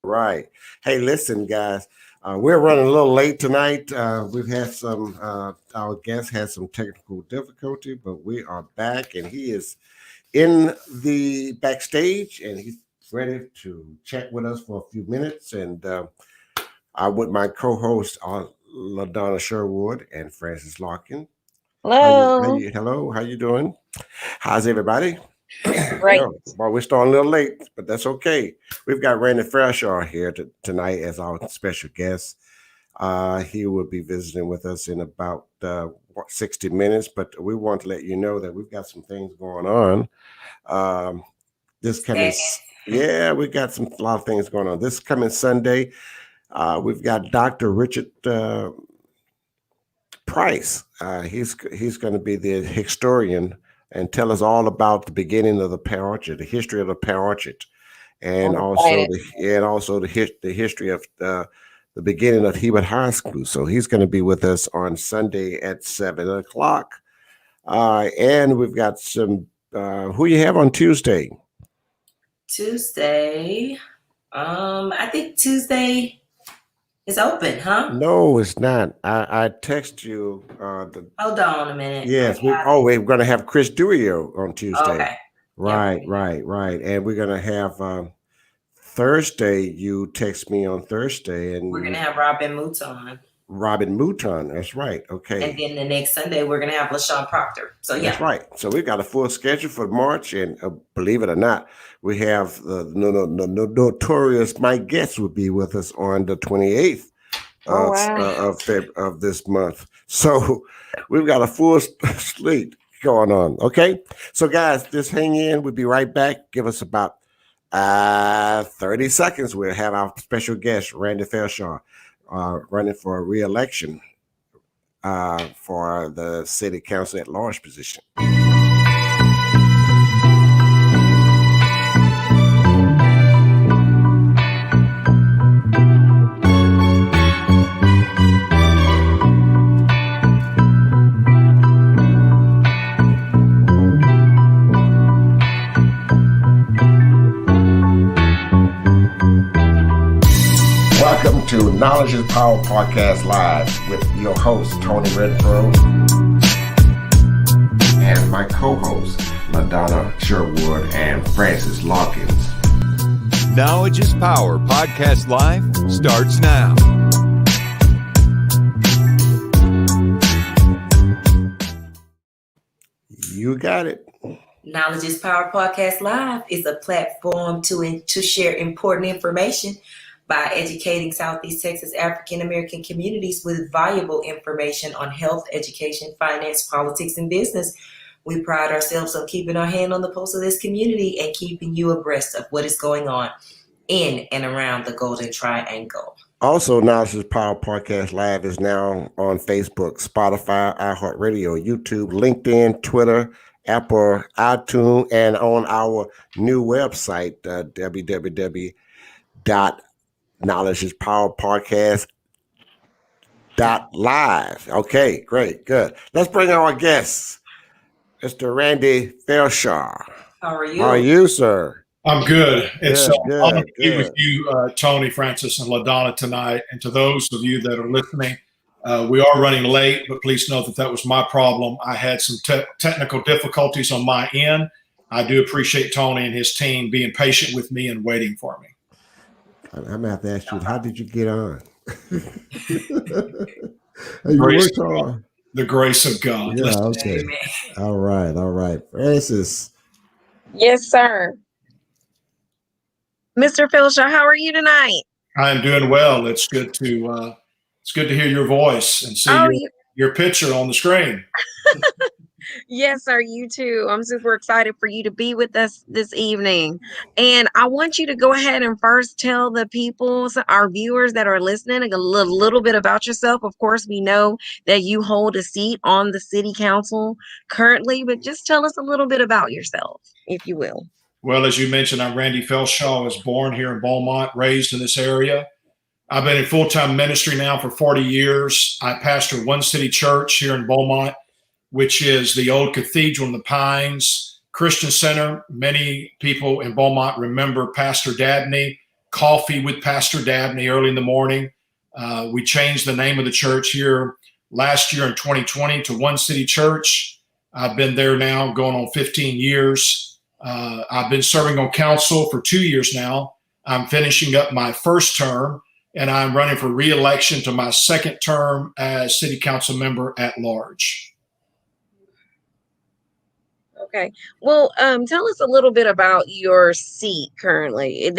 Right. Hey, listen, guys. We're running a little late tonight. We've had our guest had some technical difficulty, but we are back, and he is in the backstage, and he's ready to chat with us for a few minutes. And I'm with my co-host, LaDonna Sherwood and Francis Larkin. Hello. Hello. How you doing? How's everybody? Great. Well, we're starting a little late, but that's okay. We've got Randy Feldschau here tonight as our special guest. He will be visiting with us in about 60 minutes, but we want to let you know that we've got some things going on. This coming, we got a lot of things going on. This coming Sunday, we've got Dr. Richard Price. He's going to be the historian and tell us all about the beginning of the Pear Orchard, the history of the Pear Orchard, and also the history of the beginning of Hebert High School. So he's going to be with us on Sunday at 7:00. And we've got some. Who you have on Tuesday? I think Tuesday is open, huh? No, it's not. I text you. Hold on a minute. Yes. We're going to have Chris Durio on Tuesday. Okay. Right. And we're going to have Thursday. You text me on Thursday, and we're going to have Robin Mouton. Robin Mouton. That's right. Okay. And then the next Sunday, we're going to have LaShawn Proctor. So, yeah. That's right. So we've got a full schedule for March. And believe it or not, we have the notorious Mike Getz will be with us on the 28th of this month. So we've got a full slate going on. Okay. So, guys, just hang in. We'll be right back. Give us about 30 seconds. We'll have our special guest, Randy Feldschau, running for re-election for the city council at large position. Welcome to Knowledge is Power Podcast Live with your host, Tony Redford, and my co-hosts, LaDonna Sherwood and Francis Larkins. Knowledge is Power Podcast Live starts now. You got it. Knowledge is Power Podcast Live is a platform to share important information by educating Southeast Texas African American communities with valuable information on health, education, finance, politics, and business. We pride ourselves on keeping our hand on the pulse of this community and keeping you abreast of what is going on in and around the Golden Triangle. Also, Knowledge is Power Podcast Live is now on Facebook, Spotify, iHeartRadio, YouTube, LinkedIn, Twitter, Apple, iTunes, and on our new website, www.knowledgeispowerpodcast.live. Okay, great, good. Let's bring our guests, Mr. Randy Feldschau. How are you? How are you, sir? I'm good. It's good, honor to be with you, Tony, Francis, and LaDonna tonight. And to those of you that are listening, we are running late, but please know that was my problem. I had some technical difficulties on my end. I do appreciate Tony and his team being patient with me and waiting for me. I'm going to have to ask you, how did you get on? The grace of God. Yeah, okay. All right. Francis. Yes, sir. Mr. Feldschau, how are you tonight? I'm doing well. It's good to hear your voice and see your picture on the screen. Yes, sir. You too. I'm super excited for you to be with us this evening. And I want you to go ahead and first tell the people, our viewers that are listening, a little bit about yourself. Of course, we know that you hold a seat on the city council currently, but just tell us a little bit about yourself, if you will. Well, as you mentioned, I'm Randy Feldschau. I was born here in Beaumont, raised in this area. I've been in full-time ministry now for 40 years. I pastor One City Church here in Beaumont, which is the old Cathedral in the Pines Christian Center. Many people in Beaumont remember Pastor Dabney coffee with Pastor Dabney early in the morning. We changed the name of the church here last year in 2020 to One City Church. I've been there now going on 15 years. I've been serving on council for 2 years now. I'm finishing up my first term, and I'm running for re-election to my second term as city council member at large. Okay. Well, tell us a little bit about your seat currently.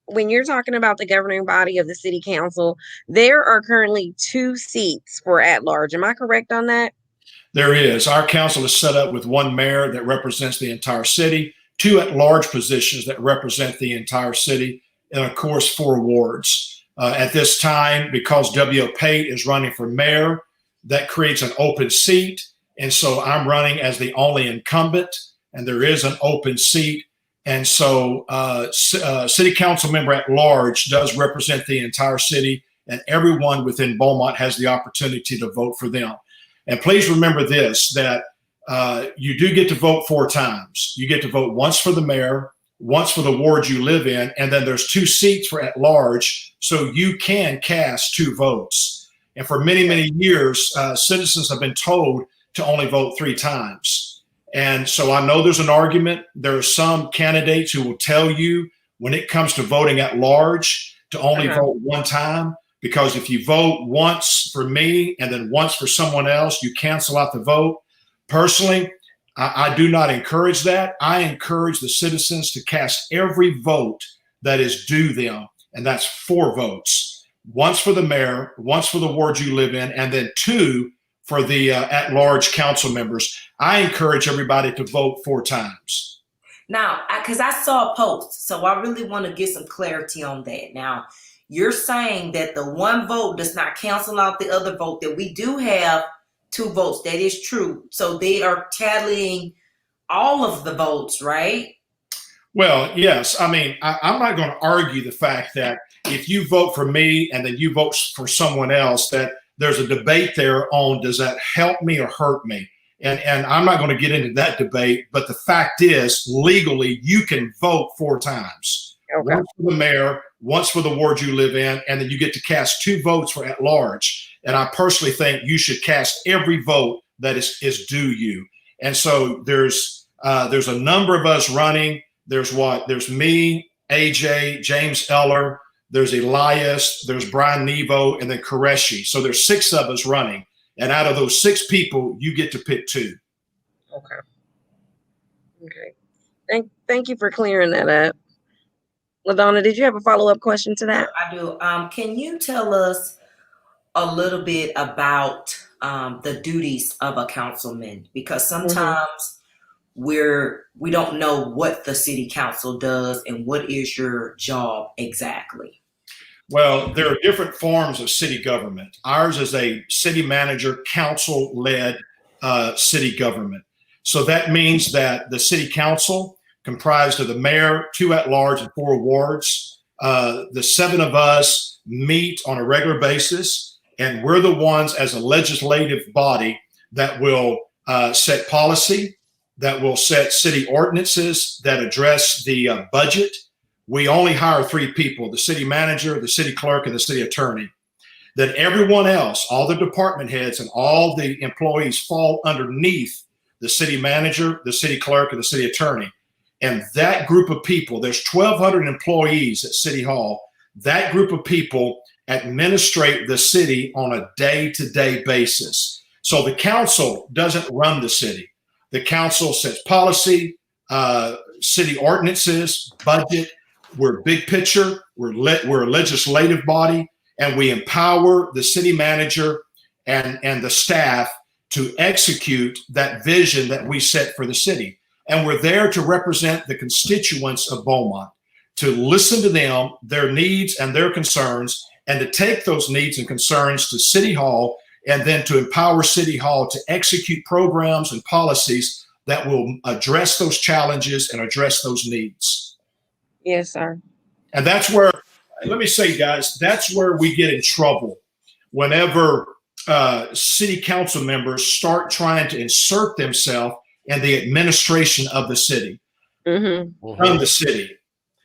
When you're talking about the governing body of the city council, there are currently 2 seats for at large. Am I correct on that? There is. Our council is set up with 1 mayor that represents the entire city, 2 at-large positions that represent the entire city, and of course 4 wards. At this time, because W.O. Pate is running for mayor, that creates an open seat, and so I'm running as the only incumbent, and there is an open seat. And so city council member at large does represent the entire city, and everyone within Beaumont has the opportunity to vote for them. And please remember this, that you do get to vote 4 times. You get to vote once for the mayor, once for the ward you live in, and then there's 2 seats for at large, so you can cast 2 votes. And for many, many years, citizens have been told to only vote 3 times. And so I know there's an argument. There are some candidates who will tell you when it comes to voting at large to only vote 1 time, because if you vote once for me and then once for someone else, you cancel out the vote. Personally, I do not encourage that. I encourage the citizens to cast every vote that is due them, and that's 4 votes. Once for the mayor, once for the ward you live in, and then 2 for the at-large council members. I encourage everybody to vote 4 times. Now, because I saw a post, so I really want to get some clarity on that. Now, you're saying that the 1 vote does not cancel out the other vote, that we do have 2 votes. That is true. So they are tallying all of the votes, right? Well, yes. I mean, I'm not going to argue the fact that if you vote for me and then you vote for someone else, that there's a debate there on does that help me or hurt me? And I'm not going to get into that debate, but the fact is, legally, you can vote 4 times. Okay. Once for the mayor, once for the ward you live in, and then you get to cast 2 votes for at large. And I personally think you should cast every vote that is due you. And so there's a number of us running. There's me, AJ, James Eller, there's Elias, there's Brian Nevo, and then Qureshi. So there's 6 of us running. And out of those 6 people, you get to pick 2. Okay. Thank you for clearing that up. LaDonna, did you have a follow-up question to that? I do. Can you tell us a little bit about the duties of a councilman? Because sometimes we don't know what the city council does and what is your job exactly. Well, there are different forms of city government. Ours is a city manager, council-led city government. So that means that the city council, comprised of the mayor, 2 at-large, and 4 wards, the 7 of us meet on a regular basis, and we're the ones as a legislative body that will set policy, that will set city ordinances that address the budget. We only hire 3 people, the city manager, the city clerk, and the city attorney. Then everyone else, all the department heads and all the employees fall underneath the city manager, the city clerk, and the city attorney. And that group of people, there's 1,200 employees at City Hall. That group of people administrate the city on a day-to-day basis. So the council doesn't run the city. The council sets policy, city ordinances, budget. We're big picture. We're a legislative body, and we empower the city manager and the staff to execute that vision that we set for the city. And we're there to represent the constituents of Beaumont, to listen to them, their needs and their concerns, and to take those needs and concerns to City Hall, and then to empower City Hall to execute programs and policies that will address those challenges and address those needs. Yes, sir. And that's where, let me say, guys, that's where we get in trouble whenever city council members start trying to insert themselves in the administration of the city, run the city.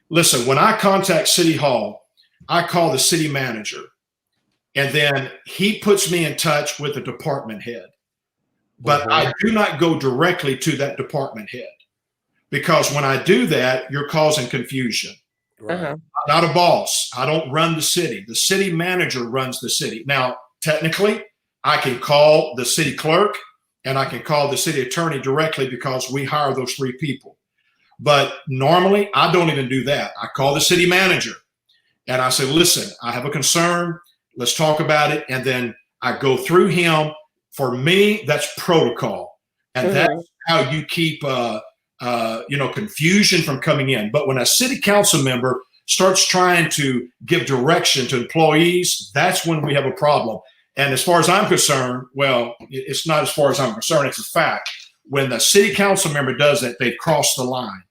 Listen, when I contact City Hall, I call the city manager, and then he puts me in touch with the department head. But I do not go directly to that department head, because when I do that, you're causing confusion. Right. I'm not a boss. I don't run the city. The city manager runs the city. Now, technically, I can call the city clerk and I can call the city attorney directly because we hire those three people. But normally, I don't even do that. I call the city manager and I say, listen, I have a concern. Let's talk about it. And then I go through him. For me, that's protocol. And that's how you keep confusion from coming in. But when a city council member starts trying to give direction to employees, that's when we have a problem. And as far as I'm concerned, well, it's not as far as I'm concerned, it's a fact. When the city council member does that, they've crossed the line,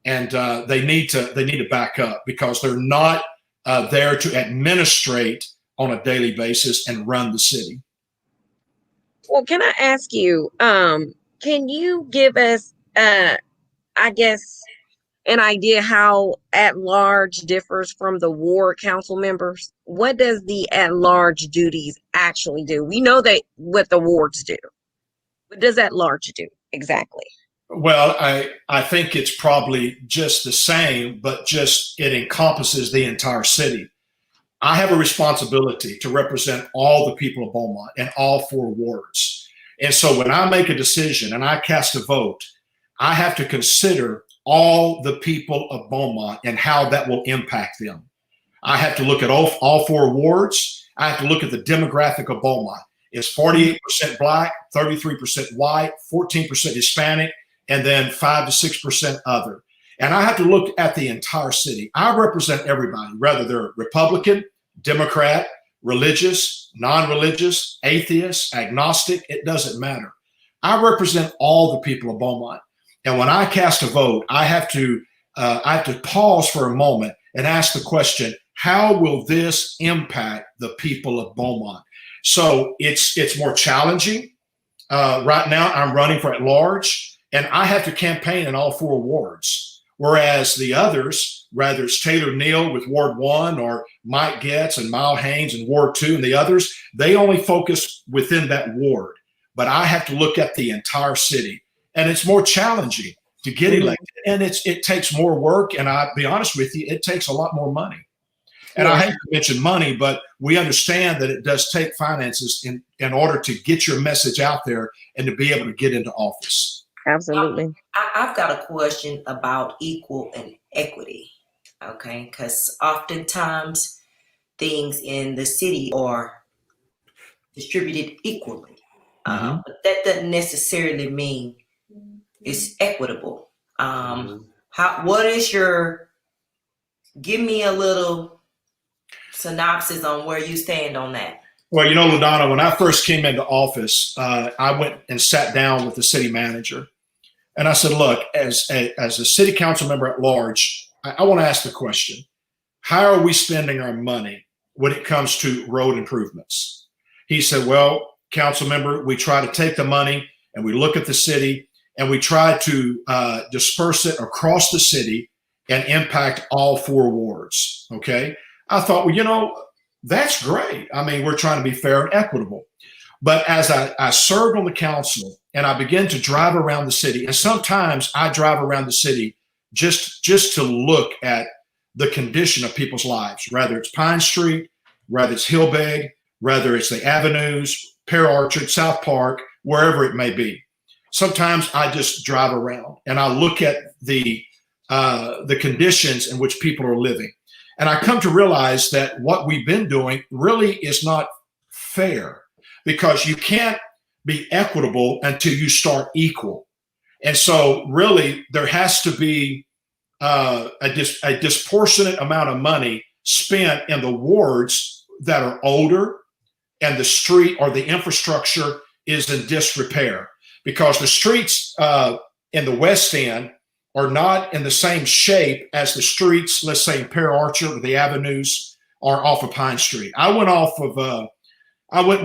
and they need to back up, because they're not there to administrate on a daily basis and run the city. Well, can I ask you, can you give us, I guess, an idea how at-large differs from the ward council members? What does the at-large duties actually do? We know that what the wards do. What does at-large do exactly? Well, I think it's probably just the same, but just it encompasses the entire city. I have a responsibility to represent all the people of Beaumont in all 4 wards. And so when I make a decision and I cast a vote, I have to consider all the people of Beaumont and how that will impact them. I have to look at all 4 wards. I have to look at the demographic of Beaumont. It's 48% Black, 33% white, 14% Hispanic, and then 5 to 6% other. And I have to look at the entire city. I represent everybody, whether they're Republican, Democrat, religious, non-religious, atheist, agnostic, it doesn't matter. I represent all the people of Beaumont. And when I cast a vote, I have to pause for a moment and ask the question, how will this impact the people of Beaumont? So it's more challenging. Right now, I'm running for at large, and I have to campaign in all 4 wards. Whereas the others, whether it's Taylor Neal with Ward 1 or Mike Getz and Mile Haynes in Ward 2 and the others, they only focus within that ward. But I have to look at the entire city. And it's more challenging to get elected. And it takes more work. And I'll be honest with you, it takes a lot more money. And I hate to mention money, but we understand that it does take finances in order to get your message out there and to be able to get into office. Absolutely. I've got a question about equal and equity, okay? Because oftentimes things in the city are distributed equally, but that doesn't necessarily mean it's equitable. Give me a little synopsis on where you stand on that. Well, LaDonna, when I first came into office, I went and sat down with the city manager. And I said, look, as a city council member at large, I want to ask the question, how are we spending our money when it comes to road improvements? He said, well, council member, we try to take the money and we look at the city and we try to disperse it across the city and impact all 4 wards. Okay. I thought, well, that's great. I mean, we're trying to be fair and equitable. But as I served on the council and I began to drive around the city, and sometimes I drive around the city just to look at the condition of people's lives, whether it's Pine Street, whether it's Hillbeg, whether it's the avenues, Pear Orchard, South Park, wherever it may be. Sometimes I just drive around and I look at the conditions in which people are living. And I come to realize that what we've been doing really is not fair, because you can't be equitable until you start equal. And so really there has to be a disproportionate amount of money spent in the wards that are older and the street or the infrastructure is in disrepair, because the streets in the West End are not in the same shape as the streets, let's say in Pear Orchard or the avenues or off of Pine Street. I went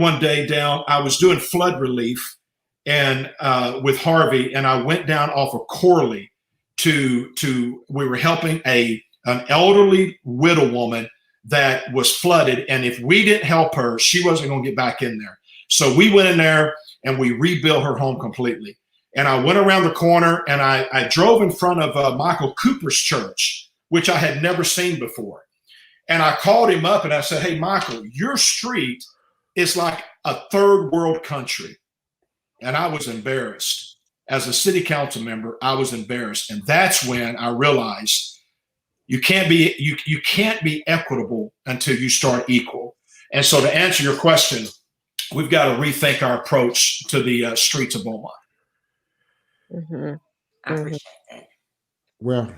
one day down, I was doing flood relief and with Harvey, and I went down off of Corley we were helping a an elderly widow woman that was flooded. And if we didn't help her, she wasn't going to get back in there. So we went in there and we rebuilt her home completely. And I went around the corner and I drove in front of Michael Cooper's church, which I had never seen before. And I called him up and I said, hey, Michael, your street is like a third world country. And I was embarrassed. As a city council member, I was embarrassed. And that's when I realized you can't be equitable until you start equal. And so to answer your question, we've got to rethink our approach to the streets of Beaumont. Mm-hmm. I appreciate that. Well,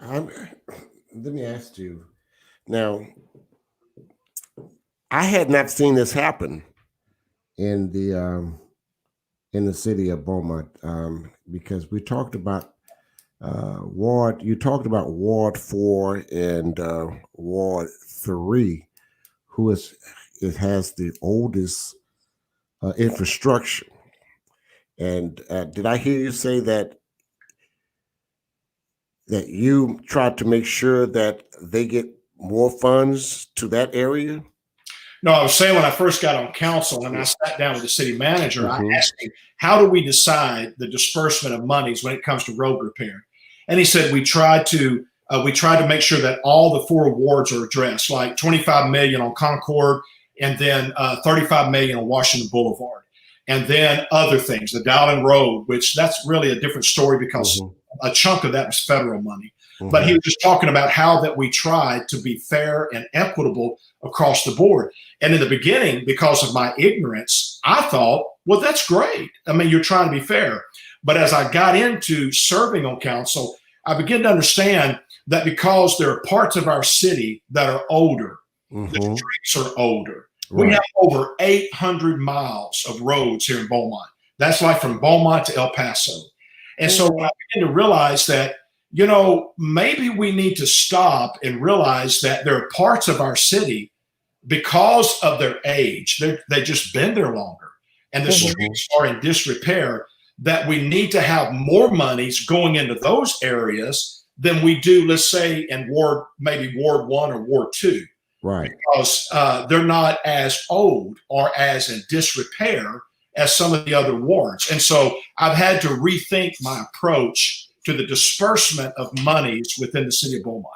let me ask you now. I had not seen this happen in the city of Beaumont because we talked about Ward. You talked about Ward 4 and Ward 3, who has the oldest infrastructure. And did I hear you say that you tried to make sure that they get more funds to that area? No, I was saying when I first got on council and I sat down with the city manager, I asked him, how do we decide the disbursement of monies when it comes to road repair? And he said, we try to make sure that all the 4 wards are addressed, like 25 million on Concord and then 35 million on Washington Boulevard. And then other things, the Dowling Road, which that's really a different story because a chunk of that was federal money. But he was just talking about how that we tried to be fair and equitable across the board. And in the beginning, because of my ignorance, I thought, well, that's great. I mean, you're trying to be fair. But as I got into serving on council, I began to understand that because there are parts of our city that are older, the streets are older. We have over 800 miles of roads here in Beaumont. That's like from Beaumont to El Paso. And so I began to realize that, you know, maybe we need to stop and realize that there are parts of our city, because of their age, they've just been there longer, and the streets are in disrepair, that we need to have more monies going into those areas than we do, let's say, in Ward 1 or Ward 2. Right. Because they're not as old or as in disrepair as some of the other wards. And so I've had to rethink my approach to the disbursement of monies within the city of Beaumont.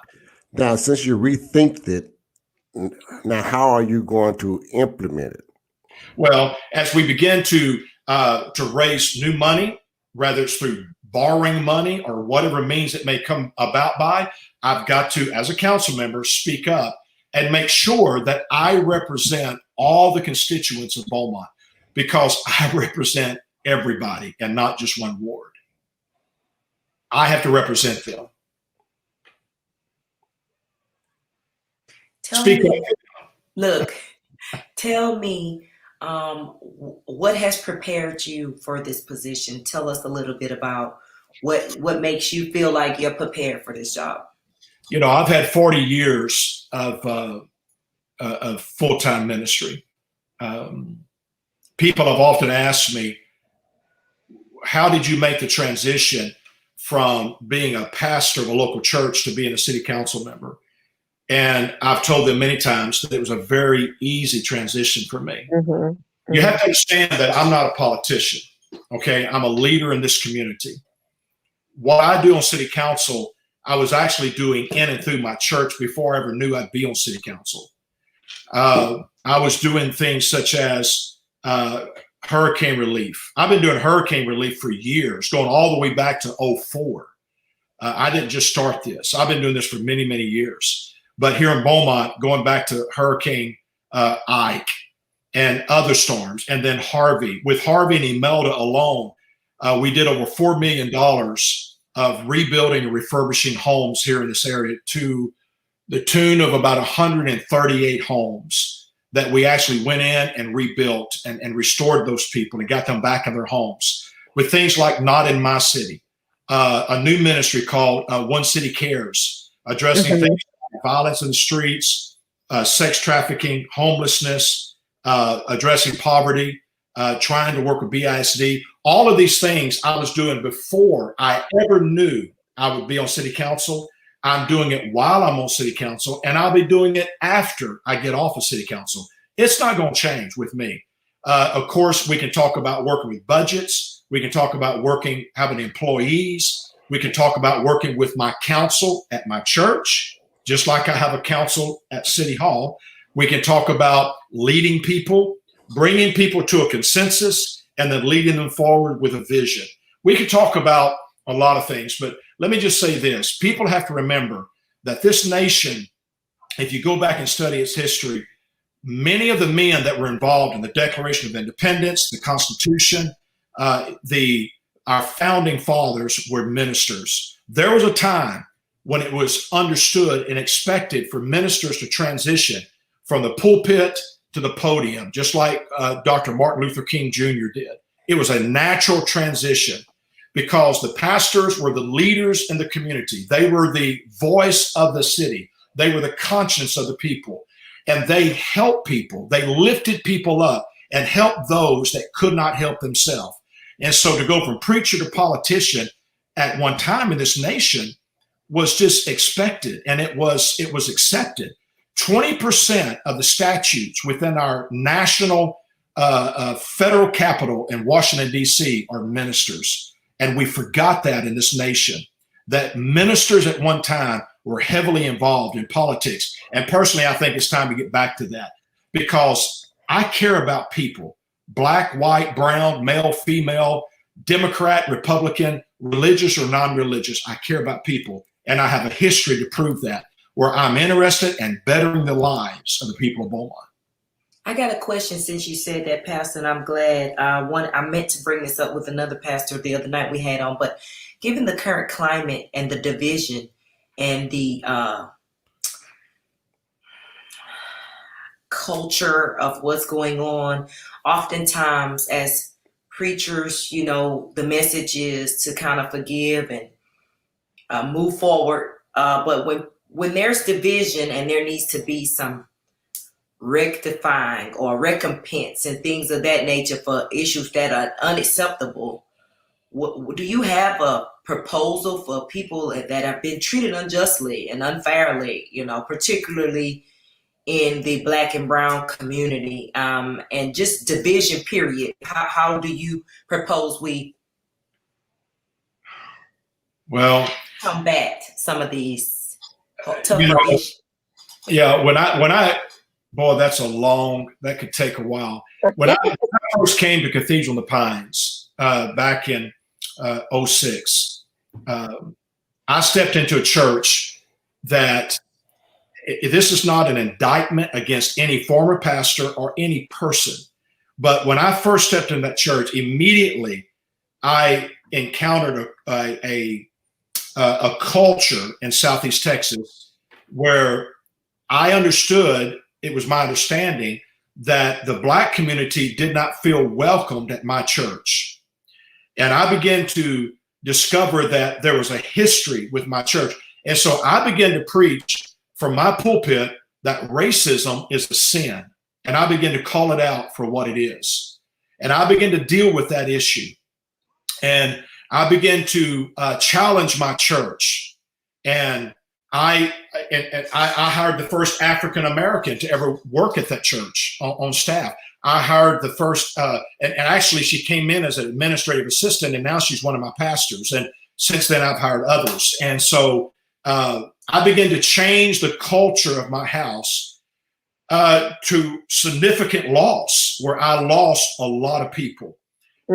Now, since you rethinked it, now how are you going to implement it? Well, as we begin to raise new money, whether it's through borrowing money or whatever means it may come about by, I've got to, as a council member, speak up and make sure that I represent all the constituents of Beaumont, because I represent everybody and not just one ward. I have to represent them. Tell me, what has prepared you for this position? Tell us a little bit about what makes you feel like you're prepared for this job. You know, I've had 40 years of full-time ministry. People have often asked me, how did you make the transition from being a pastor of a local church to being a city council member? And I've told them many times that it was a very easy transition for me. You have to understand that I'm not a politician, okay? I'm a leader in this community. What I do on city council, I was actually doing in and through my church before I ever knew I'd be on city council. I was doing things such as hurricane relief. I've been doing hurricane relief for years, going all the way back to 2004. I didn't just start this. I've been doing this for many, many years. But here in Beaumont, going back to Hurricane Ike and other storms, and then Harvey. With Harvey and Imelda alone, we did over $4 million of rebuilding and refurbishing homes here in this area, to the tune of about 138 homes that we actually went in and rebuilt and restored those people and got them back in their homes. With things like Not in My City, a new ministry called One City Cares, addressing things like violence in the streets, sex trafficking, homelessness, addressing poverty, trying to work with BISD. All of these things I was doing before I ever knew I would be on city council. I'm doing it while I'm on city council, and I'll be doing it after I get off of city council. It's not going to change with me. Of course, we can talk about working with budgets. We can talk about having employees. We can talk about working with my council at my church, just like I have a council at City Hall. We can talk about leading people, bringing people to a consensus, and then leading them forward with a vision. We can talk about a lot of things, but let me just say this. People have to remember that this nation, if you go back and study its history, many of the men that were involved in the Declaration of Independence, the Constitution, our founding fathers were ministers. There was a time when it was understood and expected for ministers to transition from the pulpit to the podium, just like Dr. Martin Luther King Jr. did. It was a natural transition because the pastors were the leaders in the community. They were the voice of the city. They were the conscience of the people. And they helped people. They lifted people up and helped those that could not help themselves. And so to go from preacher to politician at one time in this nation was just expected, and it was accepted. 20% of the statutes within our national federal capital in Washington, D.C. are ministers. And we forgot that in this nation, that ministers at one time were heavily involved in politics. And personally, I think it's time to get back to that because I care about people. Black, white, brown, male, female, Democrat, Republican, religious or non-religious. I care about people. And I have a history to prove that, where I'm interested in bettering the lives of the people of Beaumont. I got a question since you said that, Pastor, and I'm glad. I meant to bring this up with another pastor the other night we had on, but given the current climate and the division and the culture of what's going on, oftentimes as preachers, the message is to kind of forgive and move forward. But when there's division and there needs to be some rectifying or recompense and things of that nature for issues that are unacceptable, do you have a proposal for people that have been treated unjustly and unfairly, particularly in the Black and brown community, and just division period? How do you propose we combat some of these tougher issues? Yeah, when I boy, that could take a while. When I first came to Cathedral in the Pines back in 06, I stepped into a church that this is not an indictment against any former pastor or any person. But when I first stepped in that church, immediately I encountered a culture in Southeast Texas where I understood, it was my understanding, that the Black community did not feel welcomed at my church. And I began to discover that there was a history with my church. And so I began to preach from my pulpit that racism is a sin. And I began to call it out for what it is. And I began to deal with that issue. And I began to challenge my church. And I hired the first African-American to ever work at that church on staff. I hired the first, and actually she came in as an administrative assistant, and now she's one of my pastors. And since then I've hired others. And so I began to change the culture of my house to significant loss, where I lost a lot of people.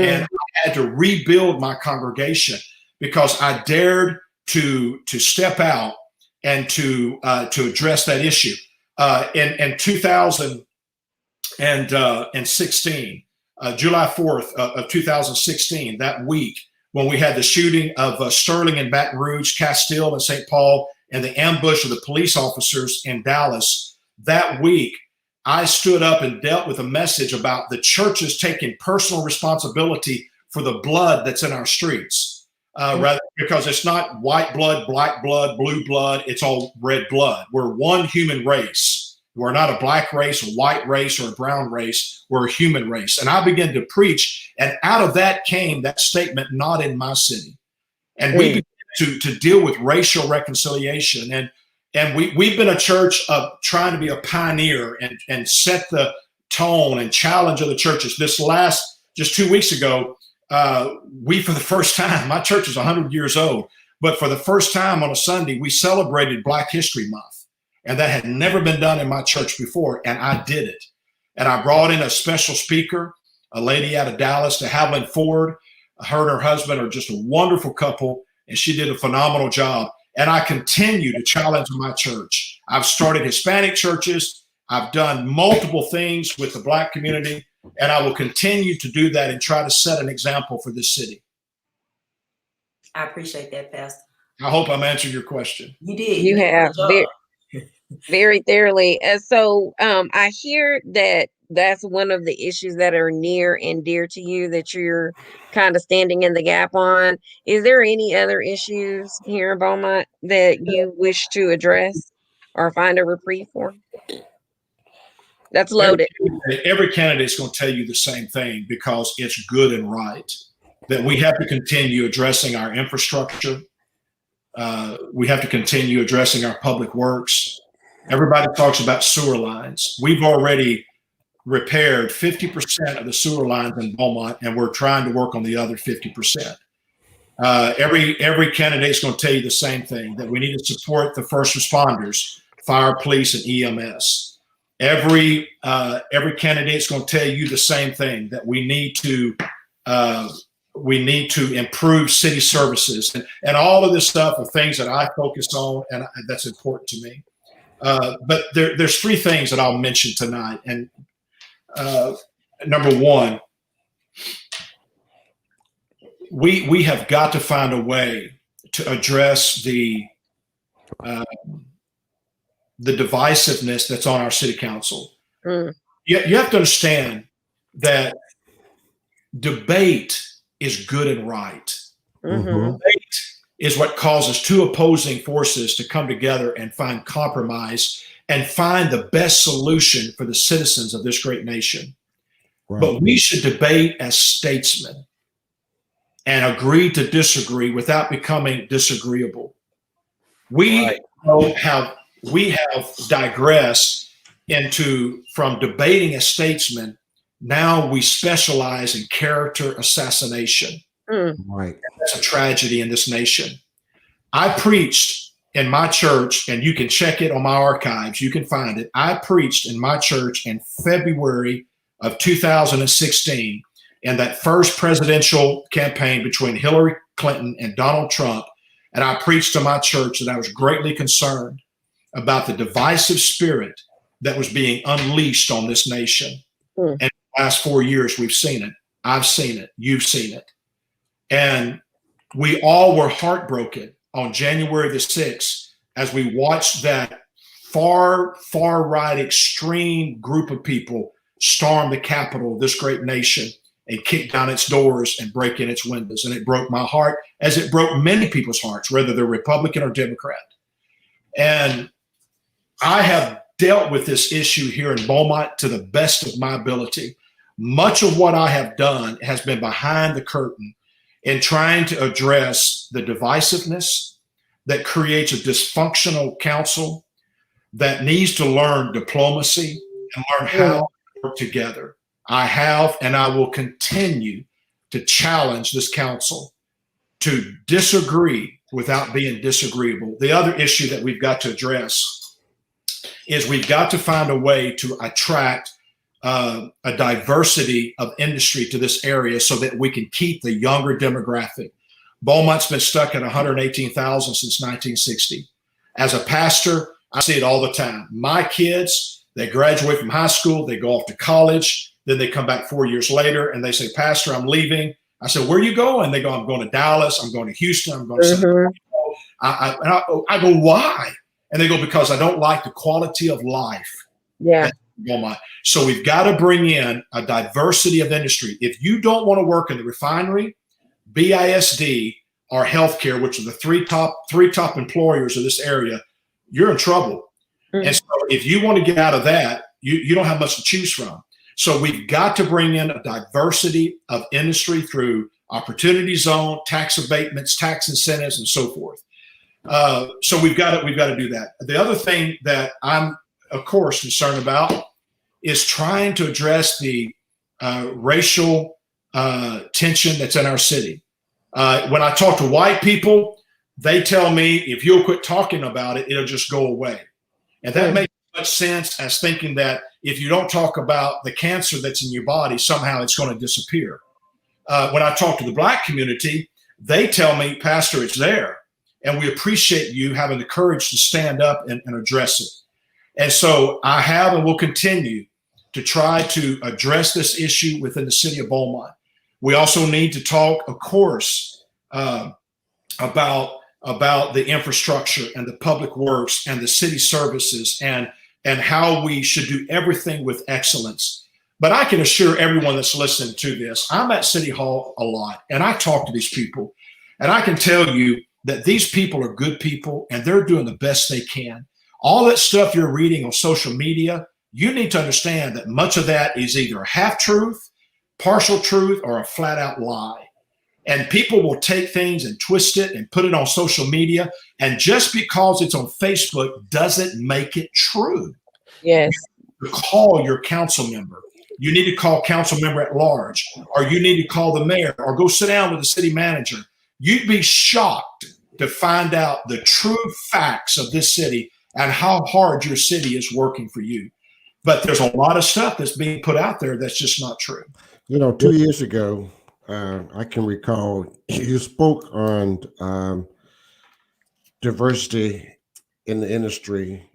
And I had to rebuild my congregation because I dared to step out and to address that issue. In 2016, July 4th of 2016, that week, when we had the shooting of Sterling in Baton Rouge, Castile and St. Paul, and the ambush of the police officers in Dallas, that week, I stood up and dealt with a message about the churches taking personal responsibility for the blood that's in our streets. Rather, because it's not white blood, black blood, blue blood, it's all red blood. We're one human race. We're not a black race, a white race, or a brown race. We're a human race. And I began to preach, and out of that came that statement, not in my city. And we began to deal with racial reconciliation. And we've been a church of trying to be a pioneer and set the tone and challenge other churches. Just 2 weeks ago, we, for the first time, my church is 100 years old, but for the first time on a Sunday, we celebrated Black History Month. And that had never been done in my church before, and I did it. And I brought in a special speaker, a lady out of Dallas, to Haviland Ford. Her and her husband are just a wonderful couple, and she did a phenomenal job. And I continue to challenge my church. I've started Hispanic churches. I've done multiple things with the Black community, and I will continue to do that and try to set an example for this city. I appreciate that, Pastor. I hope I'm answering your question. You did. You have very thoroughly. And so I hear that that's one of the issues that are near and dear to you that you're kind of standing in the gap on. Is there any other issues here in Beaumont that you wish to address or find a reprieve for? That's loaded. Every candidate's going to tell you the same thing because it's good and right that we have to continue addressing our infrastructure. We have to continue addressing our public works. Everybody talks about sewer lines. We've already repaired 50% of the sewer lines in Beaumont, and we're trying to work on the other 50%. Every candidate's going to tell you the same thing, that we need to support the first responders, fire, police, and EMS. Every candidate's going to tell you the same thing, that we need to improve city services, and all of this stuff are things that I focus on, and that's important to me. But there's three things that I'll mention tonight. And number one, we have got to find a way to address the divisiveness that's on our city council. You have to understand that debate is good and right. Mm-hmm. Debate is what causes two opposing forces to come together and find compromise and find the best solution for the citizens of this great nation. Right. But we should debate as statesmen and agree to disagree without becoming disagreeable. We have digressed from debating as statesmen. Now we specialize in character assassination. Right. That's a tragedy in this nation. I preached in my church, and you can check it on my archives. You can find it. I preached in my church in February of 2016 in that first presidential campaign between Hillary Clinton and Donald Trump. And I preached to my church that I was greatly concerned about the divisive spirit that was being unleashed on this nation. And in the last 4 years, we've seen it. I've seen it. You've seen it. And we all were heartbroken on January the 6th as we watched that far right extreme group of people storm the Capitol of this great nation and kick down its doors and break in its windows. And it broke my heart, as it broke many people's hearts, whether they're Republican or Democrat. And I have dealt with this issue here in Beaumont to the best of my ability. Much of what I have done has been behind the curtain in trying to address the divisiveness that creates a dysfunctional council that needs to learn diplomacy and learn how to work together. I have, and I will continue to challenge this council to disagree without being disagreeable. The other issue that we've got to address is we've got to find a way to attract a diversity of industry to this area so that we can keep the younger demographic. Beaumont's been stuck at 118,000 since 1960. As a pastor, I see it all the time. My kids, they graduate from high school, they go off to college, then they come back 4 years later and they say, Pastor, I'm leaving. I said, where are you going? They go, I'm going to Dallas, I'm going to Houston, I'm going to San Francisco. I go, why? And they go, because I don't like the quality of life. Yeah. So we've got to bring in a diversity of industry. If you don't want to work in the refinery, BISD, or healthcare, which are the three top employers of this area, you're in trouble. And so if you want to get out of that, you don't have much to choose from. So we've got to bring in a diversity of industry through opportunity zone, tax abatements, tax incentives, and so forth. So we've got to do that. The other thing that I'm, of course, concerned about is trying to address the racial tension that's in our city. When I talk to white people, they tell me if you'll quit talking about it, it'll just go away. And that makes much sense as thinking that if you don't talk about the cancer that's in your body, somehow it's going to disappear. When I talk to the black community, they tell me, Pastor, it's there. And we appreciate you having the courage to stand up and address it. And so I have and will continue to try to address this issue within the city of Beaumont. We also need to talk, of course, about the infrastructure and the public works and the city services and how we should do everything with excellence. But I can assure everyone that's listening to this, I'm at City Hall a lot, and I talk to these people, and I can tell you that these people are good people, and they're doing the best they can. All that stuff you're reading on social media, you need to understand that much of that is either half truth, partial truth, or a flat out lie. And people will take things and twist it and put it on social media. And just because it's on Facebook doesn't make it true. Yes. You need to call your council member. You need to call council member at large, or you need to call the mayor, or go sit down with the city manager. You'd be shocked to find out the true facts of this city and how hard your city is working for you. But there's a lot of stuff that's being put out there that's just not true. 2 years ago, I can recall you spoke on diversity in the industry,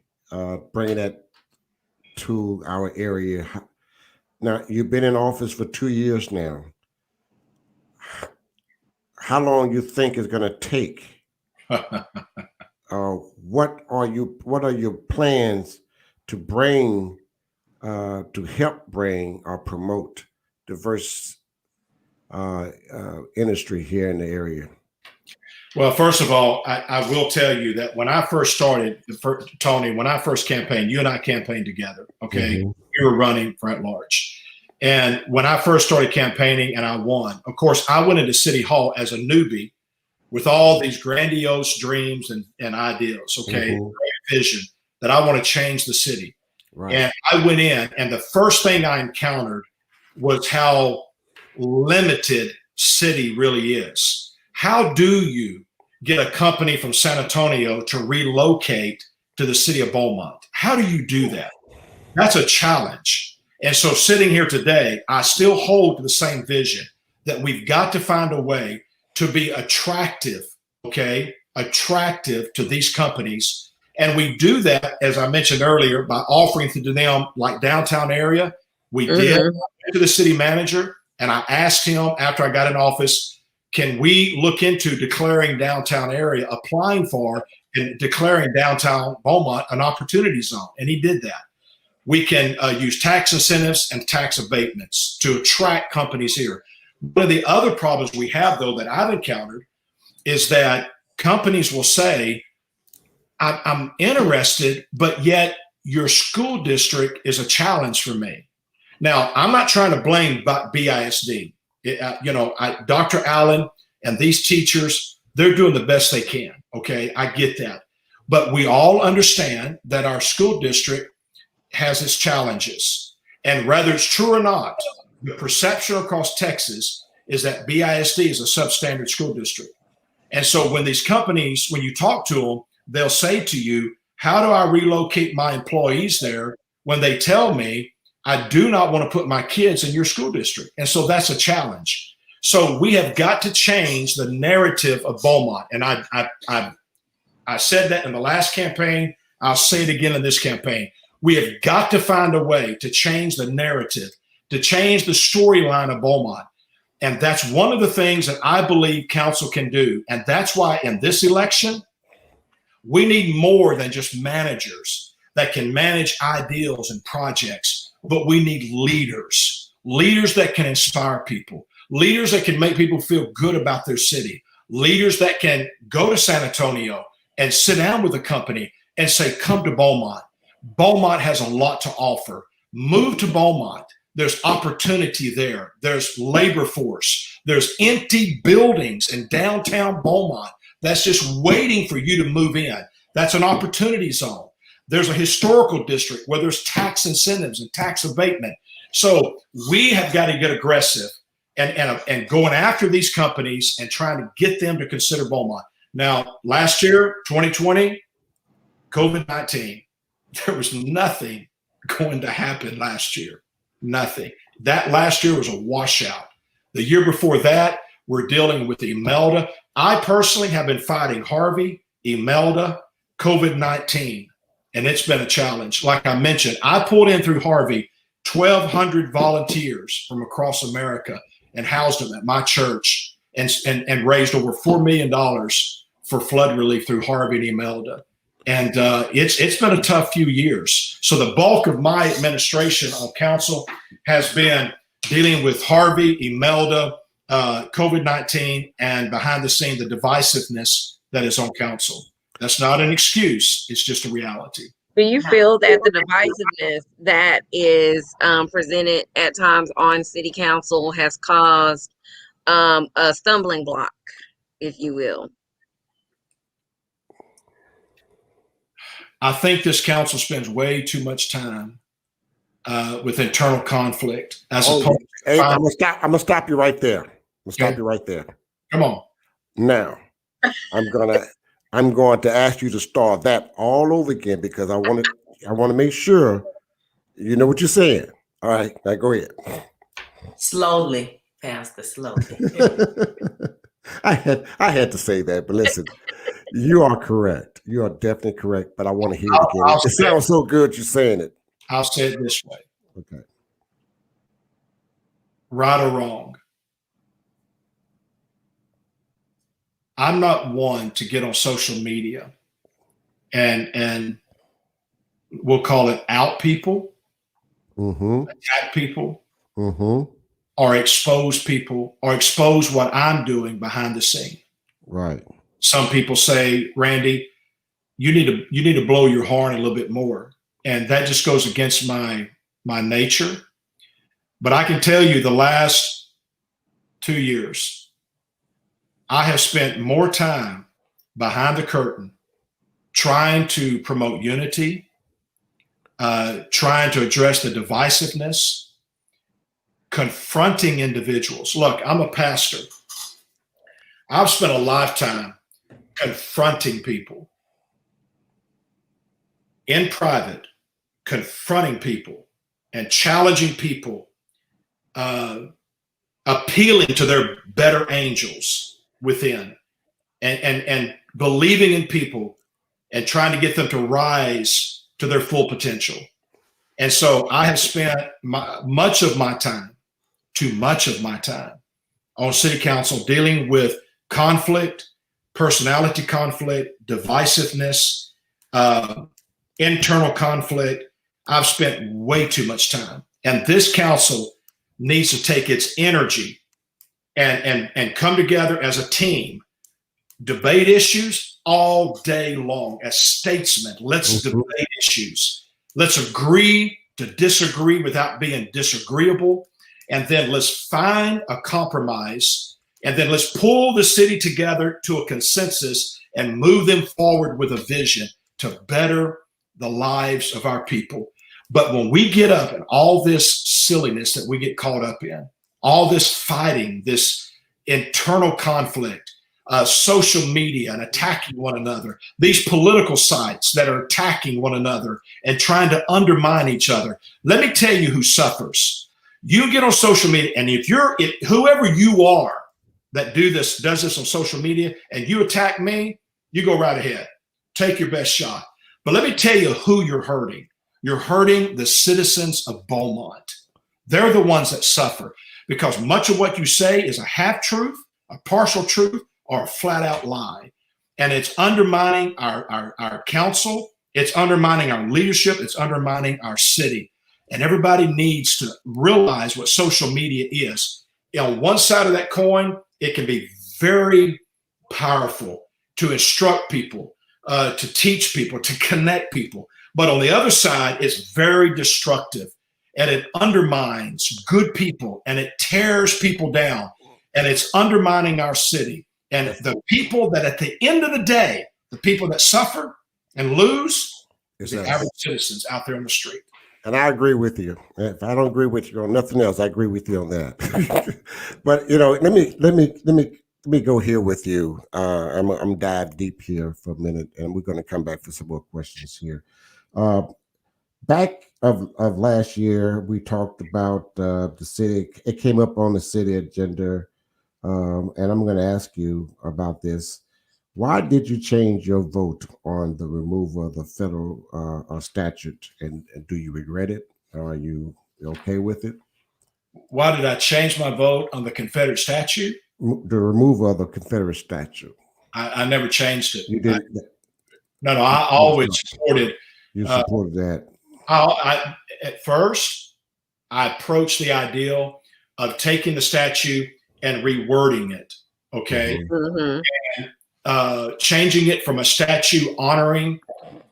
bringing that to our area. Now, you've been in office for 2 years now. How long you think it's going to take? What are your plans to bring, to help bring or promote diverse industry here in the area? Well, first of all, I will tell you that when I first started, Tony, when I first campaigned, you and I campaigned together, okay? Mm-hmm. You were running for at large. And when I first started campaigning and I won, of course, I went into City Hall as a newbie with all these grandiose dreams and ideals, okay? Mm-hmm. Great vision that I want to change the city. Right. And I went in, and the first thing I encountered was how limited city really is. How do you get a company from San Antonio to relocate to the city of Beaumont? How do you do that? That's a challenge. And so sitting here today, I still hold to the same vision that we've got to find a way to be attractive, okay? Attractive to these companies. And we do that, as I mentioned earlier, by offering to them like downtown area. We did to the city manager, and I asked him after I got in office, can we look into declaring downtown area, applying for and declaring downtown Beaumont an opportunity zone? And he did that. We can use tax incentives and tax abatements to attract companies here. One of the other problems we have, though, that I've encountered is that companies will say, I'm interested, but yet your school district is a challenge for me. Now, I'm not trying to blame BISD. Dr. Allen and these teachers, they're doing the best they can, okay? I get that. But we all understand that our school district has its challenges. And whether it's true or not, the perception across Texas is that BISD is a substandard school district. And so when these companies, when you talk to them, they'll say to you, how do I relocate my employees there when they tell me I do not want to put my kids in your school district? And so that's a challenge. So we have got to change the narrative of Beaumont. And I said that in the last campaign. I'll say it again in this campaign. We have got to find a way to change the narrative, to change the storyline of Beaumont. And that's one of the things that I believe council can do. And that's why in this election, we need more than just managers that can manage ideals and projects, but we need leaders that can inspire people, leaders that can make people feel good about their city, leaders that can go to San Antonio and sit down with a company and say, come to Beaumont. Beaumont has a lot to offer. Move to Beaumont. There's opportunity there. There's labor force. There's empty buildings in downtown Beaumont that's just waiting for you to move in. That's an opportunity zone. There's a historical district where there's tax incentives and tax abatement. So we have got to get aggressive and going after these companies and trying to get them to consider Beaumont. Now, last year, 2020, COVID-19, there was nothing going to happen last year. Nothing. That last year was a washout. The year before that, we're dealing with Imelda. I personally have been fighting Harvey, Imelda, COVID-19, and it's been a challenge. Like I mentioned, I pulled in through Harvey 1,200 volunteers from across America and housed them at my church and raised over $4 million for flood relief through Harvey and Imelda. And it's been a tough few years. So the bulk of my administration on council has been dealing with Harvey, Imelda, COVID-19, and behind the scene, the divisiveness that is on council. That's not an excuse. It's just a reality. Do you feel that the divisiveness that is presented at times on city council has caused a stumbling block, if you will? I think this council spends way too much time with internal conflict as opposed to hey, I'm gonna stop you right there. You right there. Come on. Now, I'm going to ask you to start that all over again because I want to make sure you know what you're saying. All right, now go ahead. Slowly, Pastor, slowly. I had to say that, but listen, you are correct. You are definitely correct, but I want to hear it again. It sounds so good you're saying it. I'll say it this way. Okay. Right or wrong, I'm not one to get on social media and we'll call it out people, attack people, or expose people, or expose what I'm doing behind the scene. Right. Some people say, Randy, you need to blow your horn a little bit more. And that just goes against my nature. But I can tell you the last 2 years, I have spent more time behind the curtain trying to promote unity, trying to address the divisiveness, confronting individuals. Look, I'm a pastor. I've spent a lifetime confronting people in private, confronting people and challenging people, appealing to their better angels within and believing in people and trying to get them to rise to their full potential. And so I have spent much of my time on city council dealing with conflict, personality conflict, divisiveness, internal conflict. I've spent way too much time. And this council needs to take its energy and come together as a team, debate issues all day long as statesmen. Let's debate issues. Let's agree to disagree without being disagreeable. And then let's find a compromise. And then let's pull the city together to a consensus and move them forward with a vision to better the lives of our people. But when we get up in all this silliness that we get caught up in, all this fighting, this internal conflict, social media and attacking one another, these political sites that are attacking one another and trying to undermine each other. Let me tell you who suffers. You get on social media, and whoever you are that does this on social media, and you attack me, you go right ahead. Take your best shot. But let me tell you who you're hurting. You're hurting the citizens of Beaumont. They're the ones that suffer because much of what you say is a half truth, a partial truth, or a flat out lie. And it's undermining our council. It's undermining our leadership. It's undermining our city. And everybody needs to realize what social media is. On one side of that coin, it can be very powerful to instruct people, to teach people, to connect people. But on the other side, it's very destructive. and it undermines good people and it tears people down and it's undermining our city. And the people that at the end of the day, the people that suffer and lose is the average citizens out there on the street. And I agree with you. If I don't agree with you on nothing else, I agree with you on that. But let me go here with you. I'm dive deep here for a minute, and we're going to come back for some more questions here. Back of last year, we talked about the city. It came up on the city agenda, and I'm going to ask you about this. Why did you change your vote on the removal of the federal statute, and do you regret it? Are you okay with it? Why did I change my vote on the Confederate statute? The removal of the Confederate statute. I never changed it. You didn't? I always supported. You supported that. At first, I approached the ideal of taking the statute and rewording it. Okay. Mm-hmm. And changing it from a statue honoring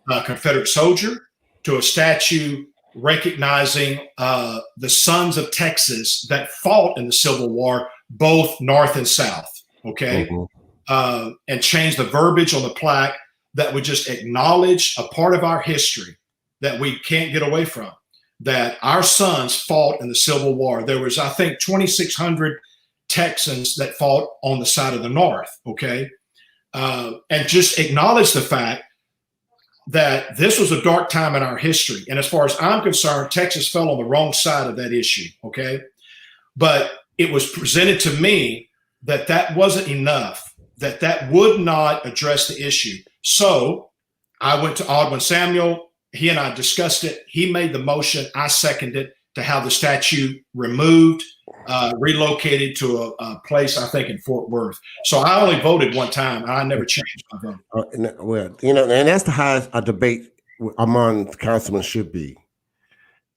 a Confederate soldier to a statue recognizing the sons of Texas that fought in the Civil War, both North and South. Okay. Mm-hmm. And change the verbiage on the plaque that would just acknowledge a part of our history that we can't get away from, that our sons fought in the Civil War. There was, I think, 2,600 Texans that fought on the side of the North. Okay. And just acknowledge the fact that this was a dark time in our history. And as far as I'm concerned, Texas fell on the wrong side of that issue, okay? But it was presented to me that that wasn't enough, that would not address the issue. So I went to Alderman Samuel. He and I discussed it. He made the motion. I seconded it to have the statue removed, relocated to a place, I think, in Fort Worth. So I only voted one time. And I never changed my vote. Well, and that's the highest a debate among councilmen should be,